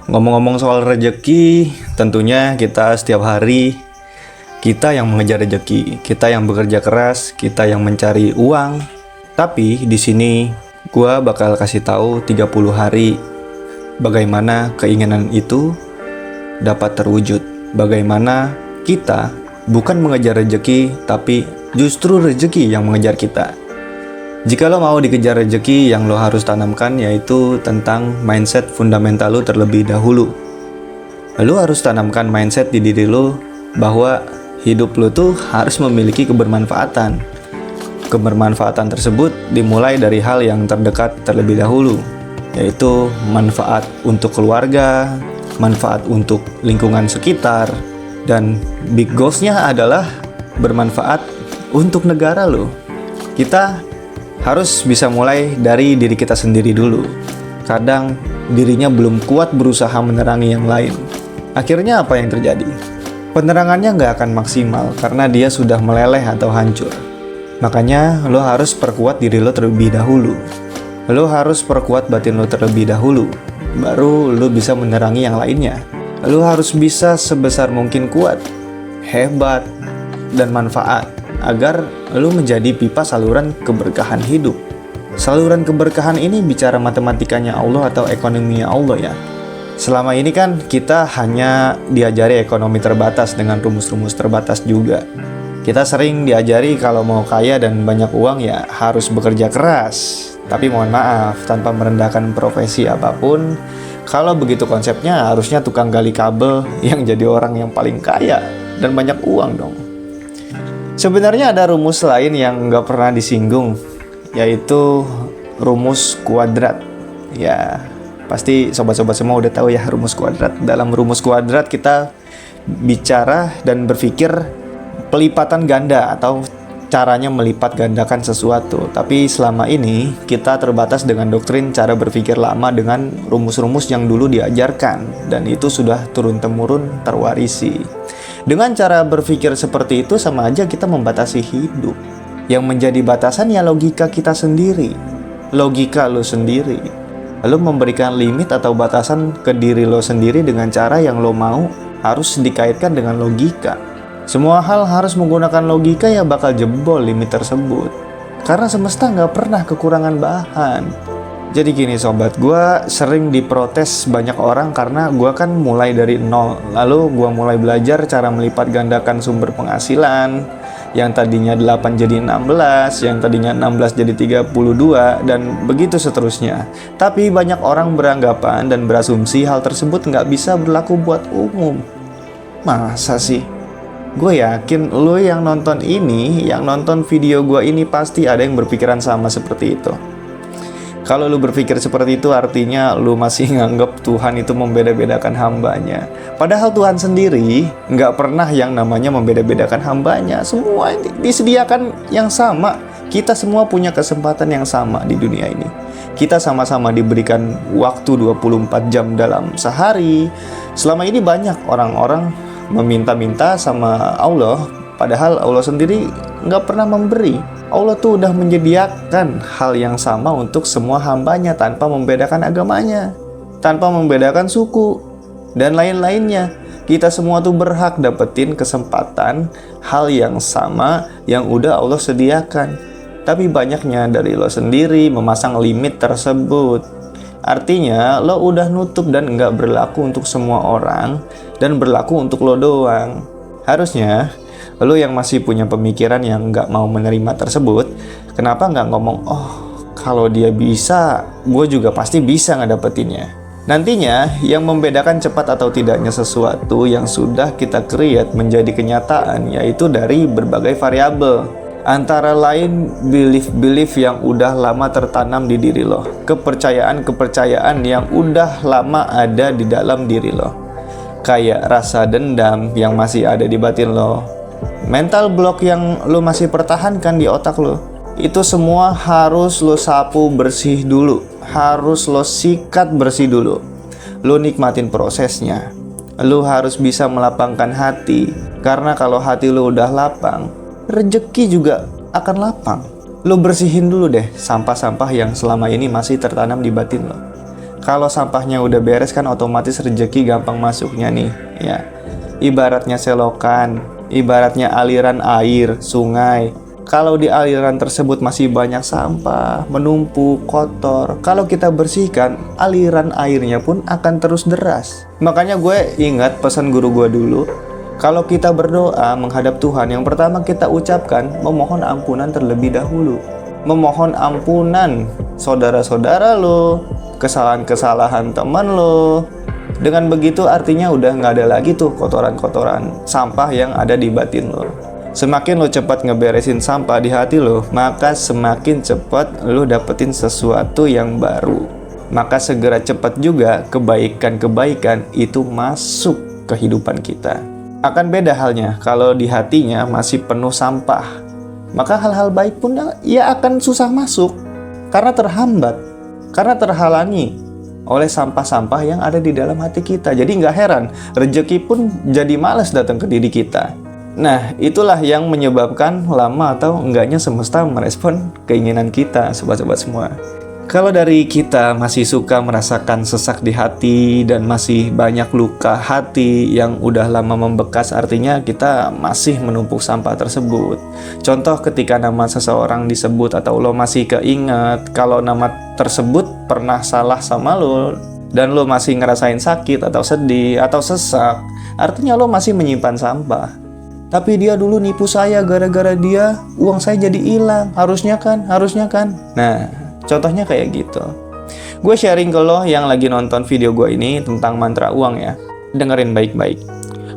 Ngomong-ngomong soal rezeki, tentunya kita setiap hari kita yang mengejar rezeki, kita yang bekerja keras, kita yang mencari uang. Tapi di sini gua bakal kasih tahu 30 hari bagaimana keinginan itu dapat terwujud. Bagaimana kita bukan mengejar rezeki, tapi justru rezeki yang mengejar kita. Jika lo mau dikejar rezeki, yang lo harus tanamkan yaitu tentang mindset fundamental lo terlebih dahulu. Lo harus tanamkan mindset di diri lo bahwa hidup lo tuh harus memiliki kebermanfaatan. Kebermanfaatan tersebut dimulai dari hal yang terdekat terlebih dahulu, yaitu manfaat untuk keluarga, manfaat untuk lingkungan sekitar, dan big goals-nya adalah bermanfaat untuk negara lo. Kita harus bisa mulai dari diri kita sendiri dulu. Kadang dirinya belum kuat berusaha menerangi yang lain. Akhirnya apa yang terjadi? Penerangannya nggak akan maksimal karena dia sudah meleleh atau hancur. Makanya lo harus perkuat diri lo terlebih dahulu. Lo harus perkuat batin lo terlebih dahulu. Baru lo bisa menerangi yang lainnya. Lo harus bisa sebesar mungkin kuat, hebat, dan manfaat agar lu menjadi pipa saluran keberkahan hidup. Saluran keberkahan ini bicara matematikanya Allah atau ekonominya Allah ya. Selama ini kan kita hanya diajari ekonomi terbatas dengan rumus-rumus terbatas juga. Kita sering diajari kalau mau kaya dan banyak uang ya harus bekerja keras. Tapi mohon maaf, tanpa merendahkan profesi apapun, kalau begitu konsepnya harusnya tukang gali kabel yang jadi orang yang paling kaya dan banyak uang dong. Sebenarnya ada rumus lain yang nggak pernah disinggung, yaitu rumus kuadrat. Ya, pasti sobat-sobat semua udah tahu ya rumus kuadrat. Dalam rumus kuadrat kita bicara dan berpikir pelipatan ganda atau caranya melipat gandakan sesuatu. Tapi selama ini kita terbatas dengan doktrin cara berpikir lama dengan rumus-rumus yang dulu diajarkan, dan itu sudah turun-temurun terwarisi. Dengan cara berpikir seperti itu sama aja kita membatasi hidup. Yang menjadi batasan ya logika kita sendiri. Logika lo sendiri. Lo memberikan limit atau batasan ke diri lo sendiri dengan cara yang lo mau harus dikaitkan dengan logika. Semua hal harus menggunakan logika ya bakal jebol limit tersebut. Karena semesta nggak pernah kekurangan bahan. Jadi gini sobat, gue sering diprotes banyak orang karena gue kan mulai dari nol. Lalu gue mulai belajar cara melipat gandakan sumber penghasilan. Yang tadinya 8 jadi 16, yang tadinya 16 jadi 32, dan begitu seterusnya. Tapi banyak orang beranggapan dan berasumsi hal tersebut nggak bisa berlaku buat umum. Masa sih? Gue yakin lo yang nonton ini, yang nonton video gue ini pasti ada yang berpikiran sama seperti itu. Kalau lu berpikir seperti itu artinya lu masih nganggep Tuhan itu membeda-bedakan hambanya. Padahal Tuhan sendiri nggak pernah yang namanya membeda-bedakan hambanya. Semua disediakan yang sama. Kita semua punya kesempatan yang sama di dunia ini. Kita sama-sama diberikan waktu 24 jam dalam sehari. Selama ini banyak orang-orang meminta-minta sama Allah, padahal Allah sendiri nggak pernah memberi. Allah tuh udah menyediakan hal yang sama untuk semua hambanya tanpa membedakan agamanya, tanpa membedakan suku, dan lain-lainnya. Kita semua tuh berhak dapetin kesempatan hal yang sama yang udah Allah sediakan. Tapi banyaknya dari lo sendiri memasang limit tersebut. Artinya lo udah nutup dan nggak berlaku untuk semua orang dan berlaku untuk lo doang. Harusnya lo yang masih punya pemikiran yang nggak mau menerima tersebut, kenapa nggak ngomong, oh kalau dia bisa, gue juga pasti bisa ngedapetinnya. Nantinya yang membedakan cepat atau tidaknya sesuatu yang sudah kita create menjadi kenyataan, yaitu dari berbagai variabel. Antara lain belief-belief yang udah lama tertanam di diri lo, kepercayaan-kepercayaan yang udah lama ada di dalam diri lo, kayak rasa dendam yang masih ada di batin lo, mental block yang lo masih pertahankan di otak lo. Itu semua harus lo sapu bersih dulu. Harus lo sikat bersih dulu. Lo nikmatin prosesnya. Lo harus bisa melapangkan hati. Karena kalau hati lo udah lapang, rezeki juga akan lapang. Lo bersihin dulu deh sampah-sampah yang selama ini masih tertanam di batin lo. Kalau sampahnya udah beres kan otomatis rezeki gampang masuknya nih, ya. Ibaratnya selokan, ibaratnya aliran air, sungai. Kalau di aliran tersebut masih banyak sampah, menumpuk, kotor, kalau kita bersihkan, aliran airnya pun akan terus deras. Makanya gue ingat pesan guru gue dulu, kalau kita berdoa menghadap Tuhan, yang pertama kita ucapkan memohon ampunan terlebih dahulu. Memohon ampunan saudara-saudara lo, kesalahan-kesalahan teman lo. Dengan begitu artinya udah nggak ada lagi tuh kotoran-kotoran sampah yang ada di batin lo. Semakin lo cepat ngeberesin sampah di hati lo, maka semakin cepat lo dapetin sesuatu yang baru. Maka segera cepat juga kebaikan-kebaikan itu masuk ke kehidupan kita. Akan beda halnya kalau di hatinya masih penuh sampah. Maka hal-hal baik pun ya akan susah masuk. Karena terhambat, karena terhalangi oleh sampah-sampah yang ada di dalam hati kita. Jadi nggak heran, rezeki pun jadi malas datang ke diri kita. Nah, itulah yang menyebabkan lama atau enggaknya semesta merespon keinginan kita, sobat-sobat semua. Kalau dari kita masih suka merasakan sesak di hati dan masih banyak luka hati yang udah lama membekas, artinya kita masih menumpuk sampah tersebut. Contoh ketika nama seseorang disebut atau lo masih keinget kalau nama tersebut pernah salah sama lo dan lo masih ngerasain sakit atau sedih atau sesak, artinya lo masih menyimpan sampah. Tapi dia dulu nipu saya, gara-gara dia uang saya jadi hilang. Harusnya kan. Nah, contohnya kayak gitu. Gue sharing ke lo yang lagi nonton video gue ini tentang mantra uang ya. Dengerin baik-baik.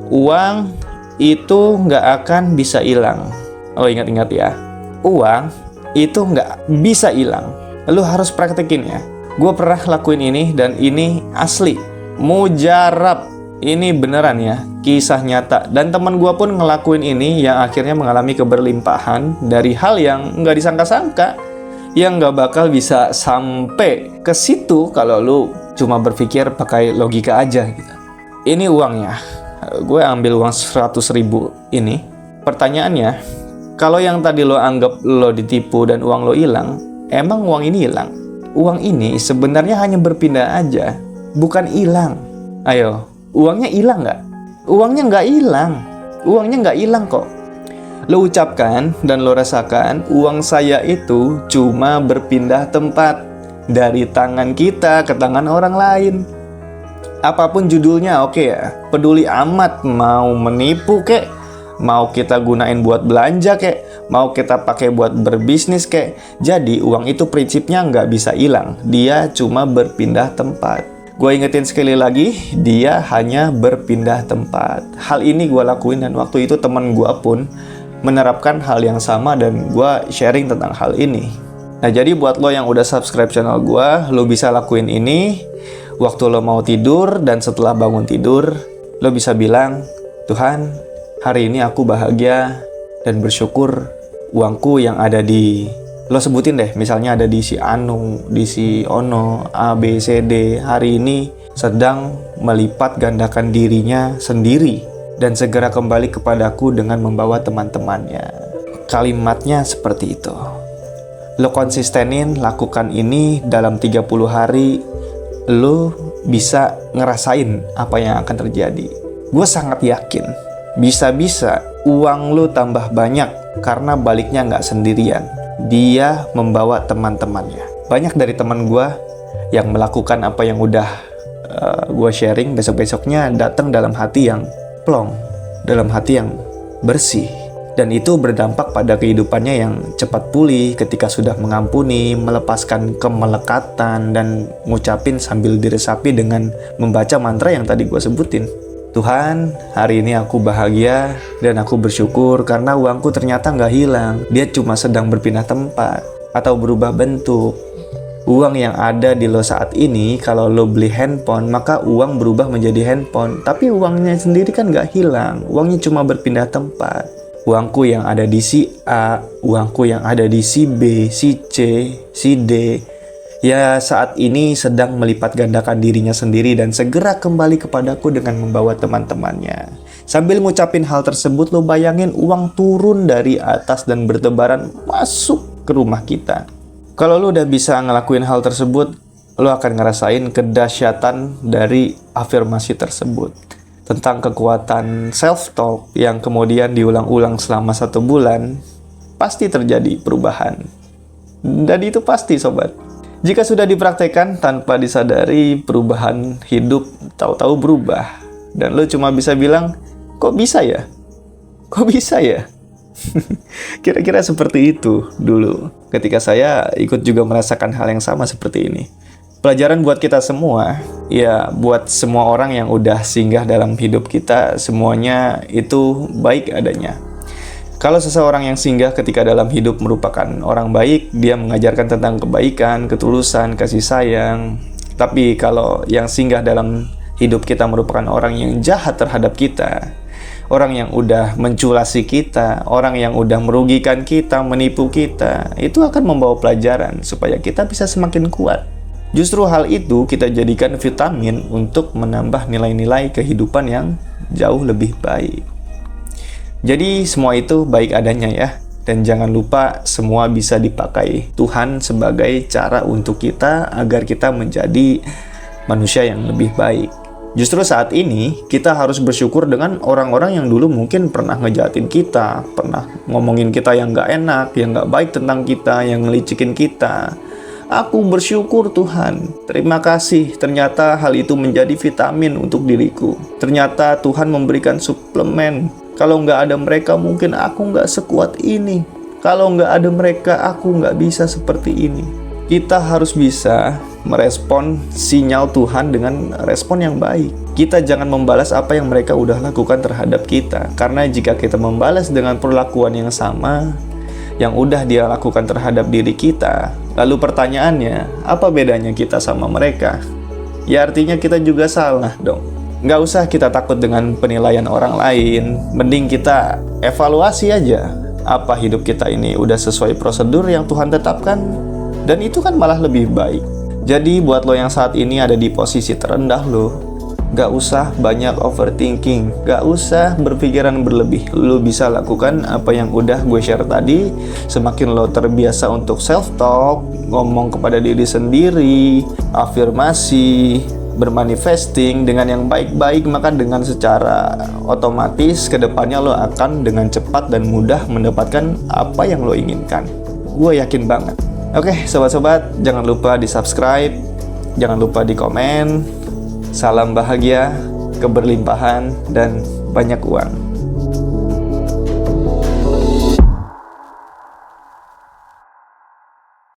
Uang itu nggak akan bisa hilang. Lo ingat-ingat ya. Uang itu nggak bisa hilang. Lo harus praktekin ya. Gue pernah lakuin ini dan ini asli. Mujarab. Ini beneran ya, kisah nyata. Dan teman gue pun ngelakuin ini yang akhirnya mengalami keberlimpahan dari hal yang nggak disangka-sangka, yang nggak bakal bisa sampai ke situ kalau lu cuma berpikir pakai logika aja gitu. Ini uangnya, gue ambil uang 100.000 ini. Pertanyaannya, kalau yang tadi lo anggap lo ditipu dan uang lo hilang, emang uang ini hilang? Uang ini sebenarnya hanya berpindah aja, bukan hilang. Ayo, uangnya hilang nggak? Uangnya nggak hilang. Uangnya nggak hilang kok. Lo ucapkan dan lo rasakan, uang saya itu cuma berpindah tempat dari tangan kita ke tangan orang lain. Apapun judulnya, oke ya. Peduli amat mau menipu kek, mau kita gunain buat belanja kek, mau kita pakai buat berbisnis kek. Jadi uang itu prinsipnya nggak bisa hilang. Dia cuma berpindah tempat. Gue ingetin sekali lagi, dia hanya berpindah tempat. Hal ini gue lakuin dan waktu itu teman gue pun menerapkan hal yang sama dan gue sharing tentang hal ini. Nah, jadi buat lo yang udah subscribe channel gue, lo bisa lakuin ini waktu lo mau tidur dan setelah bangun tidur, lo bisa bilang, Tuhan, hari ini aku bahagia dan bersyukur uangku yang ada di... Lo sebutin deh, misalnya ada di si Anu, di si Ono, A, B, C, D, hari ini sedang melipat gandakan dirinya sendiri dan segera kembali kepadaku dengan membawa teman-temannya. Kalimatnya seperti itu. Lo konsistenin, lakukan ini dalam 30 hari, lo bisa ngerasain apa yang akan terjadi. Gue sangat yakin, bisa-bisa uang lo tambah banyak karena baliknya nggak sendirian. Dia membawa teman-temannya. Banyak dari teman gue yang melakukan apa yang udah gue sharing, besok-besoknya datang dalam hati yang plong, dalam hati yang bersih. Dan itu berdampak pada kehidupannya yang cepat pulih ketika sudah mengampuni, melepaskan kemelekatan, dan ngucapin sambil diresapi dengan membaca mantra yang tadi gue sebutin. Tuhan, hari ini aku bahagia dan aku bersyukur karena uangku ternyata nggak hilang. Dia cuma sedang berpindah tempat atau berubah bentuk. Uang yang ada di lo saat ini, kalau lo beli handphone, maka uang berubah menjadi handphone. Tapi uangnya sendiri kan nggak hilang. Uangnya cuma berpindah tempat. Uangku yang ada di si A, uangku yang ada di si B, si C, si D, ya saat ini sedang melipat gandakan dirinya sendiri dan segera kembali kepadaku dengan membawa teman-temannya. Sambil ngucapin hal tersebut, lo bayangin uang turun dari atas dan bertebaran masuk ke rumah kita. Kalau lo udah bisa ngelakuin hal tersebut, lo akan ngerasain kedahsyatan dari afirmasi tersebut. Tentang kekuatan self-talk yang kemudian diulang-ulang selama 1 bulan, pasti terjadi perubahan. Dan itu pasti, sobat. Jika sudah dipraktekkan tanpa disadari, perubahan hidup tahu-tahu berubah. Dan lo cuma bisa bilang, kok bisa ya? Kok bisa ya? Kira-kira seperti itu dulu, ketika saya ikut juga merasakan hal yang sama seperti ini. Pelajaran buat kita semua, ya buat semua orang yang udah singgah dalam hidup kita, semuanya itu baik adanya. Kalau seseorang yang singgah ketika dalam hidup merupakan orang baik, dia mengajarkan tentang kebaikan, ketulusan, kasih sayang. Tapi kalau yang singgah dalam hidup kita merupakan orang yang jahat terhadap kita, orang yang udah menculasi kita, orang yang udah merugikan kita, menipu kita, itu akan membawa pelajaran supaya kita bisa semakin kuat. Justru hal itu kita jadikan vitamin untuk menambah nilai-nilai kehidupan yang jauh lebih baik. Jadi semua itu baik adanya ya. Dan jangan lupa semua bisa dipakai Tuhan sebagai cara untuk kita agar kita menjadi manusia yang lebih baik. Justru saat ini kita harus bersyukur dengan orang-orang yang dulu mungkin pernah ngejahatin kita, pernah ngomongin kita yang gak enak, yang gak baik tentang kita, yang ngelicikin kita. Aku bersyukur Tuhan, terima kasih, ternyata hal itu menjadi vitamin untuk diriku. Ternyata Tuhan memberikan suplemen. Kalau nggak ada mereka mungkin aku nggak sekuat ini. Kalau nggak ada mereka aku nggak bisa seperti ini. Kita harus bisa merespon sinyal Tuhan dengan respon yang baik. Kita jangan membalas apa yang mereka udah lakukan terhadap kita. Karena jika kita membalas dengan perlakuan yang sama, yang udah dia lakukan terhadap diri kita, lalu pertanyaannya, apa bedanya kita sama mereka? Ya artinya kita juga salah dong. Nggak usah kita takut dengan penilaian orang lain, mending kita evaluasi aja. Apa hidup kita ini udah sesuai prosedur yang Tuhan tetapkan? Dan itu kan malah lebih baik. Jadi buat lo yang saat ini ada di posisi terendah lo, gak usah banyak overthinking, gak usah berpikiran berlebih. Lo bisa lakukan apa yang udah gue share tadi. Semakin lo terbiasa untuk self-talk, ngomong kepada diri sendiri, afirmasi, bermanifesting dengan yang baik-baik, maka dengan secara otomatis kedepannya lo akan dengan cepat dan mudah mendapatkan apa yang lo inginkan. Gue yakin banget. Oke, sobat-sobat, jangan lupa di subscribe, jangan lupa di komen. Salam bahagia, keberlimpahan, dan banyak uang.